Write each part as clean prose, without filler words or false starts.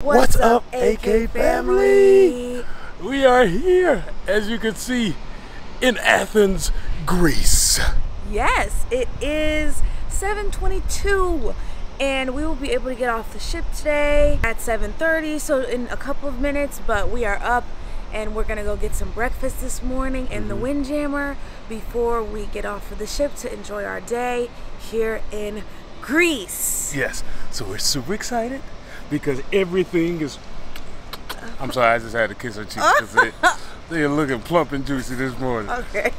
What's up, AK family? We are here, as you can see, in Athens, Greece. Yes, it is 7:22 and we will be able to get off the ship today at 7:30, so in a couple of minutes, but we are up and we're gonna go get some breakfast this morning in the Windjammer before we get off of the ship to enjoy our day here in Greece. Yes, so we're super excited because everything is... I'm sorry, I just had to kiss her cheeks because they are looking plump and juicy this morning. Okay.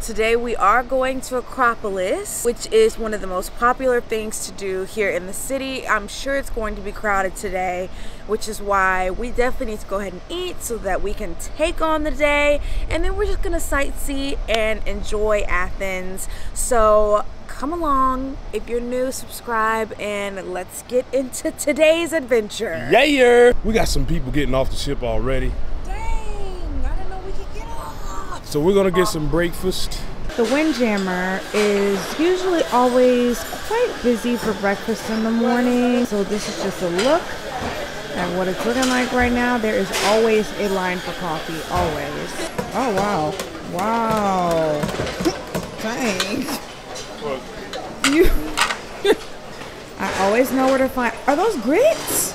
Today we are going to Acropolis, which is one of the most popular things to do here in the city. I'm sure it's going to be crowded today, which is why we definitely need to go ahead and eat so that we can take on the day, and then we're just gonna sightsee and enjoy Athens. So come along. If you're new, subscribe, and let's get into today's adventure. Yeah! We got some people getting off the ship already. Dang, I didn't know we could get off. So we're gonna get some breakfast. The Windjammer is usually always quite busy for breakfast in the morning. So this is just a look at what it's looking like right now. There is always a line for coffee, always. Oh, wow. Wow. Dang. I always know where to find. Are those grits?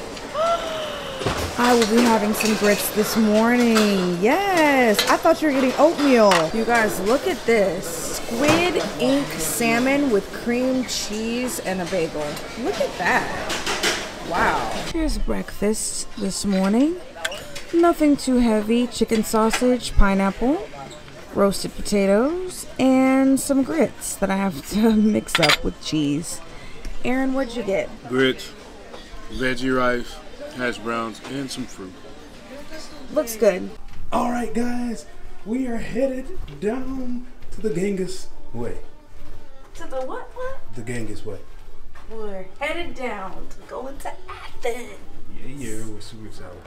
I will be having some grits this morning. Yes. I thought you were getting oatmeal. You guys, look at this. Squid ink salmon with cream cheese and a bagel. Look at that. Wow. Here's breakfast this morning. Nothing too heavy. Chicken sausage, pineapple, roasted potatoes, and some grits that I have to mix up with cheese. Aaron, what'd you get? Grits, veggie rice, hash browns, and some fruit. Looks good. All right, guys, we are headed down to the Ganges Way. To the what? The Ganges Way. We're headed down to go into Athens. Yeah, we're super excited.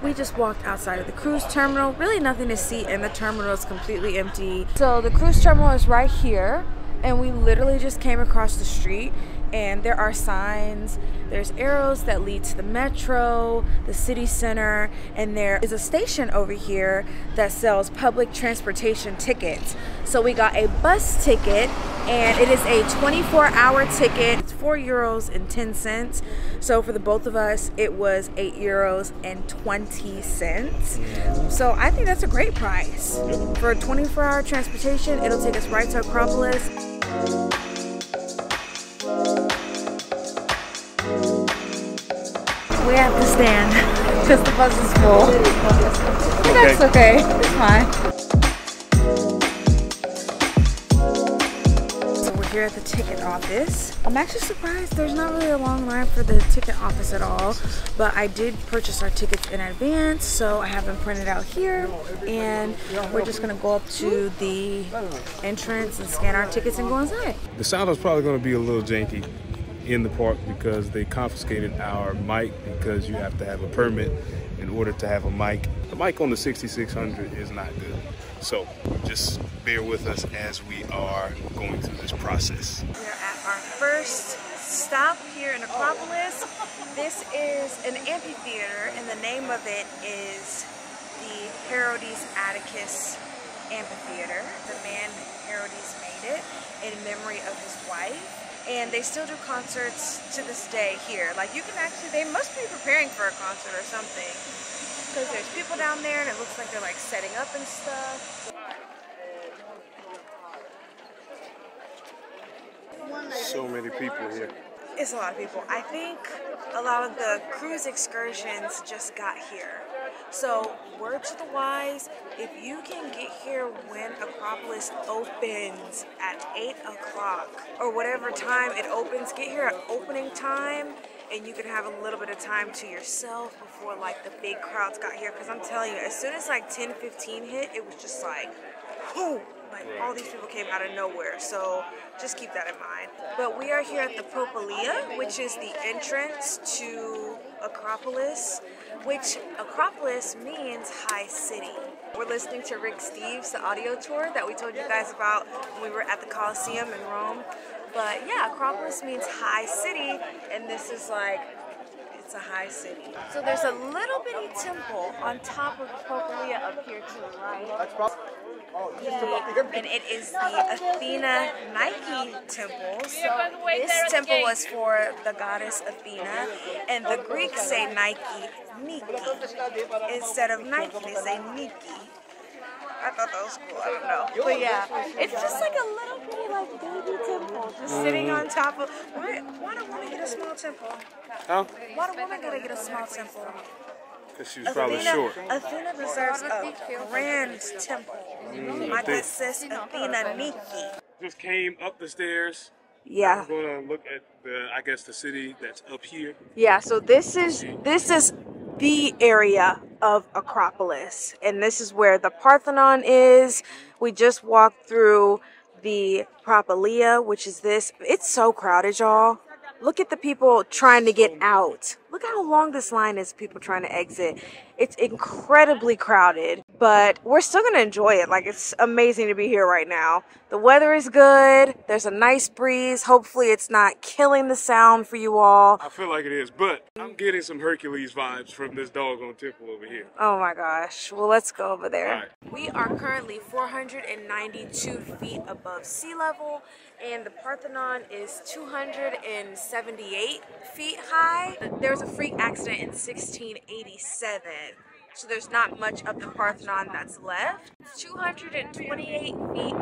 We just walked outside of the cruise terminal. Really nothing to see in the terminal. It's completely empty. So the cruise terminal is right here, and we literally just came across the street, and there are signs. There's arrows that lead to the metro, the city center, and there is a station over here that sells public transportation tickets. So we got a bus ticket, and it is a 24-hour ticket. It's €4.10. So for the both of us, it was €8.20. So I think that's a great price. For a 24-hour transportation, it'll take us right to Acropolis. We have to stand because the bus is full. But that's okay. It's fine. So we're here at the ticket office. I'm actually surprised there's not really a long line for the ticket office at all, but I did purchase our tickets in advance, so I have them printed out here, and we're just gonna go up to the entrance and scan our tickets and go inside. The sound is probably going to be a little janky in the park because they confiscated our mic because you have to have a permit in order to have a mic. The mic on the 6600 is not good. So just bear with us as we are going through this process. We're at our first stop here in Acropolis. This is an amphitheater, and the name of it is the Herodes Atticus Amphitheater. The man Herodes made it in memory of his wife. And they still do concerts to this day here. Like, you can actually, they must be preparing for a concert or something, because there's people down there and it looks like they're like setting up and stuff. So many people here. It's a lot of people. I think a lot of the cruise excursions just got here. So, word to the wise, if you can get here when Acropolis opens at 8 o'clock or whatever time it opens, get here at opening time, and you can have a little bit of time to yourself before like the big crowds got here. Because I'm telling you, as soon as like 10:15 hit, it was just like, boom! Like all these people came out of nowhere, so just keep that in mind. But we are here at the Propolia, which is the entrance to Acropolis, which Acropolis means high city. We're listening to Rick Steves, the audio tour that we told you guys about when we were at the Colosseum in Rome. But yeah, Acropolis means high city, and this is like, It's a high city. So there's a little bitty temple on top of Acropolis up here to the right. And it is the Athena Nike temple. So this temple was for the goddess Athena, and the Greeks say Nike, Nike. Instead of Nike, they say Nike. I thought that was cool. I don't know. But yeah, it's just like a little bitty like baby temple, just sitting on top of. Why do women get a small temple? Huh? Why do women gotta get a small temple? Because she was probably short. Athena deserves a grand temple. Like it says Athena Nike. Just came up the stairs. Yeah. I'm gonna look at I guess the city that's up here. Yeah, so this is the area of Acropolis, and this is where the Parthenon is. We just walked through the Acropolis, which is this. It's so crowded, y'all. Look at the people trying to get out. Look how long this line is, people trying to exit. It's incredibly crowded, but we're still gonna enjoy it. Like, it's amazing to be here right now. The weather is good. There's a nice breeze. Hopefully it's not killing the sound for you all. I feel like it is, but I'm getting some Hercules vibes from this doggone temple over here. Oh my gosh. Well, let's go over there. All right. We are currently 492 feet above sea level, and the Parthenon is 278 feet high. There was a freak accident in 1687, so there's not much of the Parthenon that's left. It's 228 feet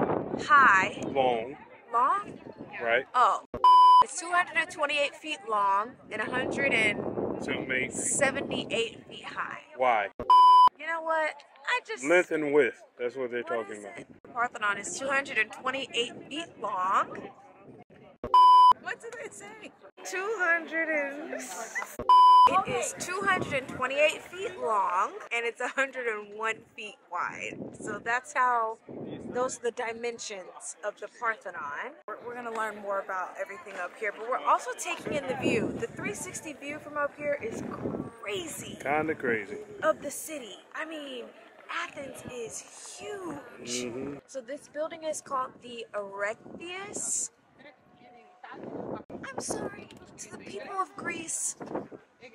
high. Long. Long? Right. Oh. It's 228 feet long and 178 feet high. Why? You know what? Length and width. That's what they're What talking is about. it? The Parthenon is 228 feet long. What did they say? It is 228 feet long and it's 101 feet wide. So those are the dimensions of the Parthenon. We're gonna learn more about everything up here, but we're also taking in the view. The 360 view from up here is crazy. Kinda crazy. Of the city. I mean, Athens is huge. So this building is called the Acropolis. I'm sorry to the people of Greece.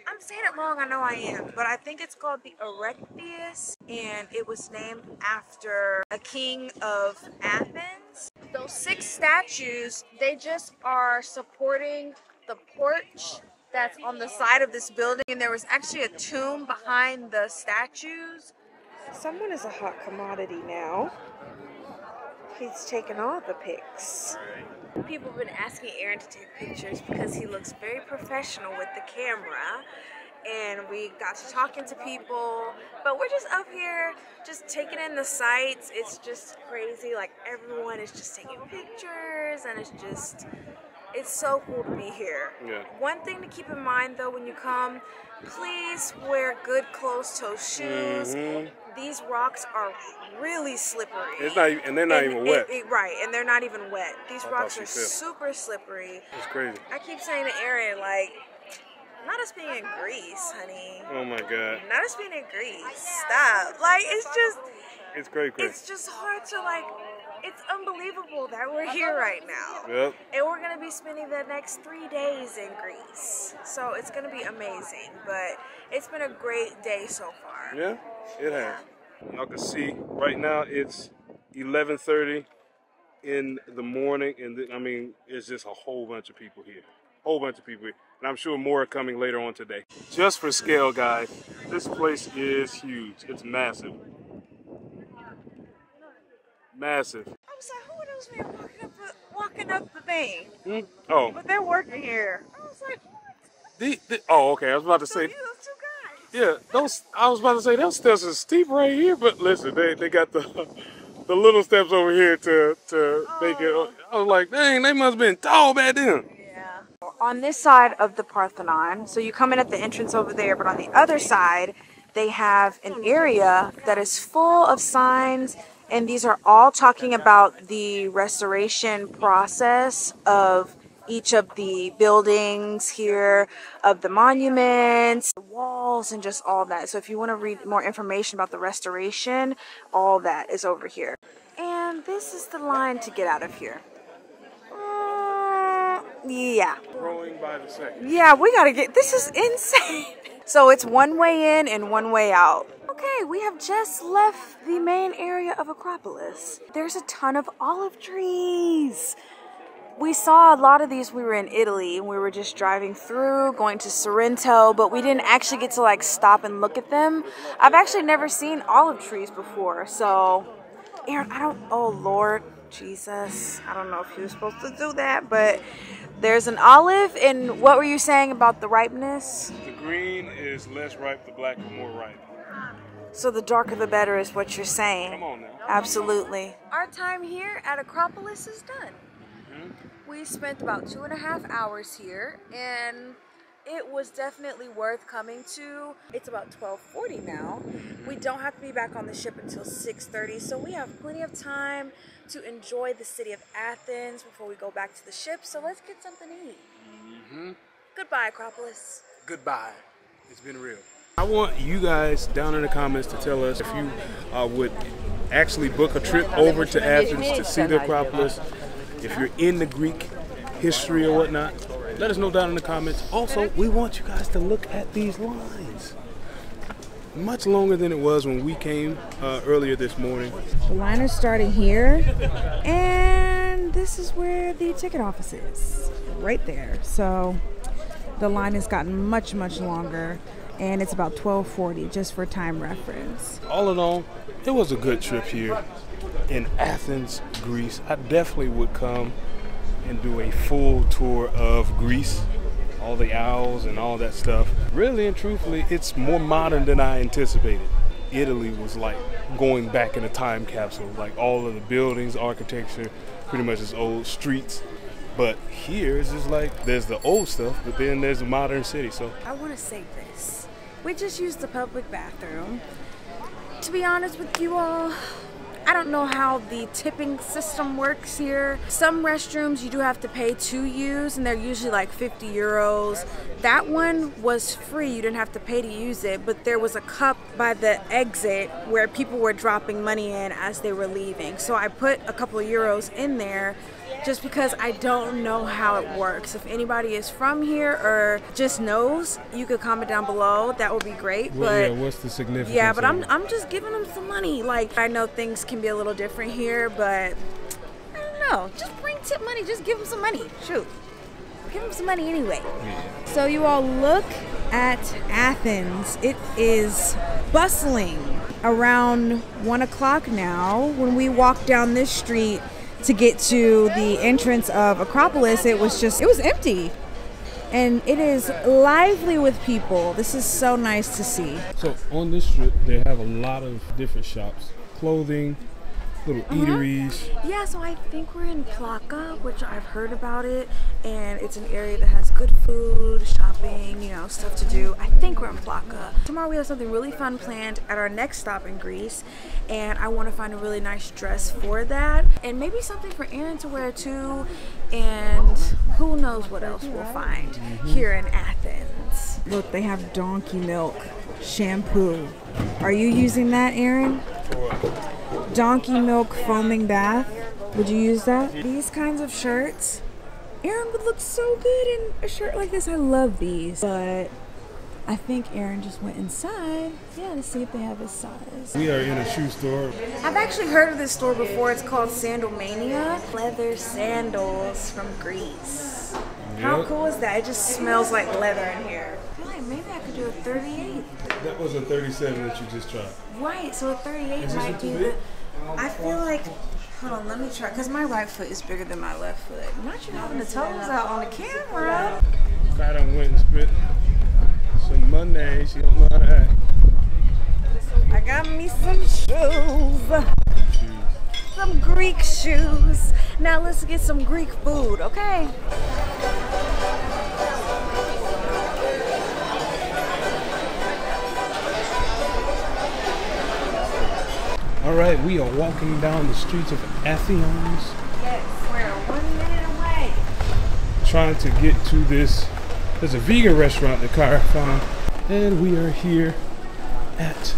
I'm saying it wrong, I know I am, but I think it's called the Acropolis, and it was named after a king of Athens. Those 6 statues, they just are supporting the porch that's on the side of this building, and there was actually a tomb behind the statues. Someone is a hot commodity now. He's taking all the pics. People have been asking Aaron to take pictures because he looks very professional with the camera, and we got to talking to people, but we're just up here just taking in the sights. It's just crazy, like everyone is just taking pictures, and it's so cool to be here. Yeah. One thing to keep in mind though when you come, please wear good closed-toe shoes. These rocks are really slippery. And they're not even wet. Right, and they're not even wet. These rocks are super slippery. It's crazy. I keep saying to Aaron, like, not us being in Greece, honey. Oh my God. Not us being in Greece. Stop. Like, it's crazy. It's just hard to, like, it's unbelievable that we're here right now. Yep. And we're going to be spending the next 3 days in Greece. So it's going to be amazing. But it's been a great day so far. Yeah, it has. Y'all can see right now it's 11:30 in the morning. And I mean, it's just a whole bunch of people here. Whole bunch of people here. And I'm sure more are coming later on today. Just for scale, guys, this place is huge. It's massive. Massive. I was like, who are those men walking up the thing? Oh. But they're working here. I was like, what? Oh, okay. I was about to say. Those 2 guys. Yeah, I was about to say those steps are steep right here, but listen, they got the little steps over here to make it. I was like, dang, they must have been tall back then. Yeah. On this side of the Parthenon, so you come in at the entrance over there, but on the other side, they have an area that is full of signs. And these are all talking about the restoration process of each of the buildings here, of the monuments, the walls, and just all that. So if you want to read more information about the restoration, all that is over here. And this is the line to get out of here. Yeah. growing by the second. Yeah, we gotta get, this is insane. So it's one way in and one way out. Okay, we have just left the main area of Acropolis. There's a ton of olive trees. We saw a lot of these, we were in Italy and we were just driving through, going to Sorrento, but we didn't actually get to like stop and look at them. I've actually never seen olive trees before, so Aaron, oh Lord Jesus, I don't know if he was supposed to do that, but there's an olive. And what were you saying about the ripeness? The green is less ripe, the black is more ripe. So the darker the better is what you're saying. Come on now. Absolutely. Our time here at Acropolis is done. We spent about 2.5 hours here, and it was definitely worth coming to. It's about 12:40 now. We don't have to be back on the ship until 6:30, so we have plenty of time to enjoy the city of Athens before we go back to the ship. So let's get something to eat. Goodbye, Acropolis. Goodbye. It's been real. I want you guys down in the comments to tell us if you would actually book a trip over to Athens to see the Acropolis. If you're in the Greek history or whatnot, let us know down in the comments. Also, we want you guys to look at these lines. Much longer than it was when we came earlier this morning. The line is starting here, and this is where the ticket office is, right there. So the line has gotten much, much longer, and it's about 12:40 just for time reference. All in all, it was a good trip here in Athens, Greece. I definitely would come and do a full tour of Greece, all the owls and all that stuff. Really and truthfully, it's more modern than I anticipated. Italy was like going back in a time capsule, like all of the buildings, architecture, pretty much just old streets. But here it's just like there's the old stuff, but then there's the modern city. So I want to say this. We just used the public bathroom. To be honest with you all, I don't know how the tipping system works here. Some restrooms you do have to pay to use, and they're usually like 50 euros. That one was free, you didn't have to pay to use it, but there was a cup by the exit where people were dropping money in as they were leaving. So I put a couple of euros in there just because I don't know how it works. If anybody is from here or just knows, you could comment down below. That would be great. Well, but yeah, what's the significance? Yeah, but I'm just giving them some money. Like, I know things can be a little different here, but I don't know. Just bring tip money. Just give them some money. Shoot. Give them some money anyway. Yeah. So you all look at Athens. It is bustling around 1 o'clock now. When we walk down this street to get to the entrance of Acropolis, it was empty. And it is lively with people. This is so nice to see. So on this strip, they have a lot of different shops. Clothing, little eateries. Yeah, so I think we're in Plaka, which I've heard about it. And it's an area that has good food, shopping, you know, stuff to do. I think we're in Plaka. Tomorrow we have something really fun planned at our next stop in Greece. And I want to find a really nice dress for that. And maybe something for Aaron to wear too. And who knows what else we'll find here in Athens. Look, they have donkey milk shampoo. Are you using that, Aaron? Donkey milk foaming bath. Would you use that? These kinds of shirts. Aaron would look so good in a shirt like this. I love these. But I think Aaron just went inside, to see if they have his size. We are in a shoe store. I've actually heard of this store before. It's called Sandalmania. Leather sandals from Greece. Yep. How cool is that? It just smells like leather in here. I feel like maybe I could do a 38. That was a 37 that you just tried. Right, so a 38 might be the... I feel like... Hold on, let me try, because my right foot is bigger than my left foot. Not you having the toes out on the camera. Kyra went and spent some money. She don't know how to act. I got me some shoes. Some Greek shoes. Now let's get some Greek food, okay? All right, we are walking down the streets of Athens. Yes, we're 1 minute away. Trying to get to this. There's a vegan restaurant that Kyra found. And we are here at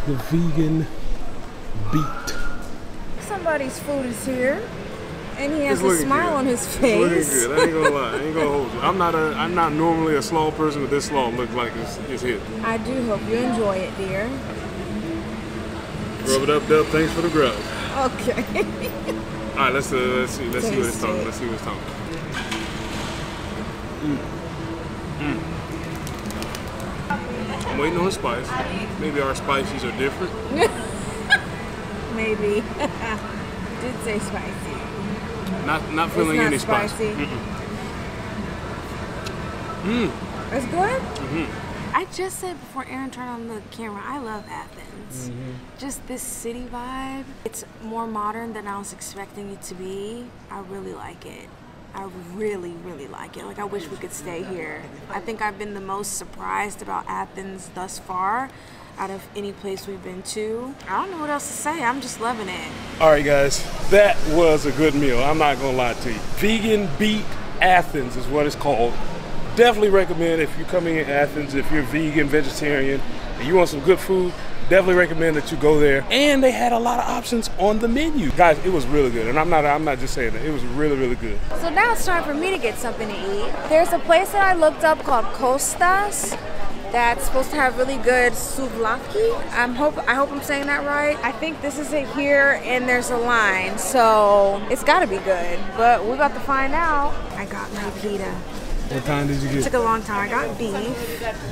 the Vegan Beat. Somebody's food is here. And he has a smile on his face. It's looking good. I ain't gonna lie. I ain't gonna hold you. I'm not normally a slow person, but this slow looks like it's hit. I do hope you enjoy it, dear. Rub it up, Deb. Thanks for the grub. Okay. All right, let's see what it's talking. Let's see what it's talking. I'm waiting on the spice. Maybe our spices are different. Maybe. Did say spicy. Not feeling any spice. Spicy. It's good? I just said before Aaron turned on the camera, I love Athens. Just this city vibe. It's more modern than I was expecting it to be. I really like it. I really, really like it. Like, I wish we could stay here. I think I've been the most surprised about Athens thus far out of any place we've been to. I don't know what else to say. I'm just loving it. All right, guys, that was a good meal. I'm not gonna lie to you. Vegan Beat Athens is what it's called. Definitely recommend if you're coming in Athens, if you're vegan, vegetarian, and you want some good food, definitely recommend that you go there. And they had a lot of options on the menu. Guys, it was really good. And I'm not just saying that. It was really, really good. So now it's time for me to get something to eat. There's a place that I looked up called Kostas that's supposed to have really good souvlaki. I hope I'm saying that right. I think this is it here, and there's a line, so it's gotta be good. But we're about to find out. I got my pita. What kind did you get? It took a long time. I got beef.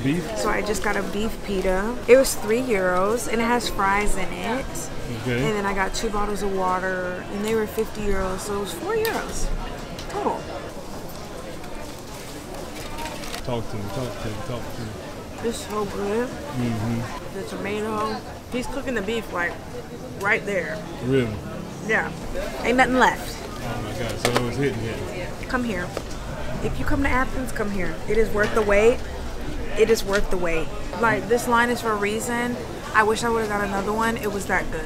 Beef? So I just got a beef pita. It was €3, and it has fries in it. Okay. And then I got 2 bottles of water, and they were €50, so it was €4 total. Talk to me. It's so good. The tomato. He's cooking the beef like right there. Really? Yeah. Ain't nothing left. Oh my God, so it was hitting here. Come here. If you come to Athens, come here. It is worth the wait. It is worth the wait. Like, this line is for a reason. I wish I would have got another one. It was that good.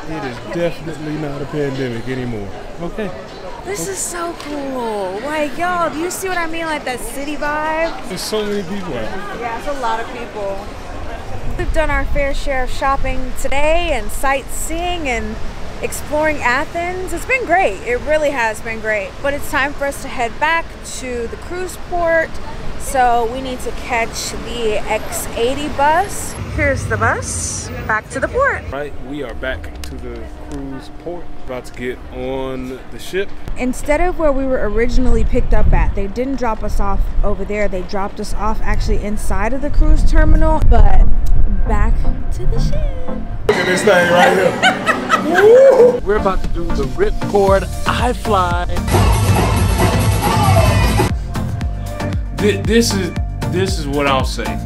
It is definitely not a pandemic anymore. Okay. This is so cool. Like, y'all, do you see what I mean? Like that city vibe? There's so many people out. Yeah, it's a lot of people. We've done our fair share of shopping today and sightseeing and exploring Athens. It's been great. It really has been great. But it's time for us to head back to the cruise port. So we need to catch the X80 bus. Here's the bus. Back to the port. Right, we are back to the cruise port. About to get on the ship. Instead of where we were originally picked up at, they didn't drop us off over there. They dropped us off actually inside of the cruise terminal, but back to the ship. Look at this thing right here. We're about to do the ripcord iFly. This is what I'll say.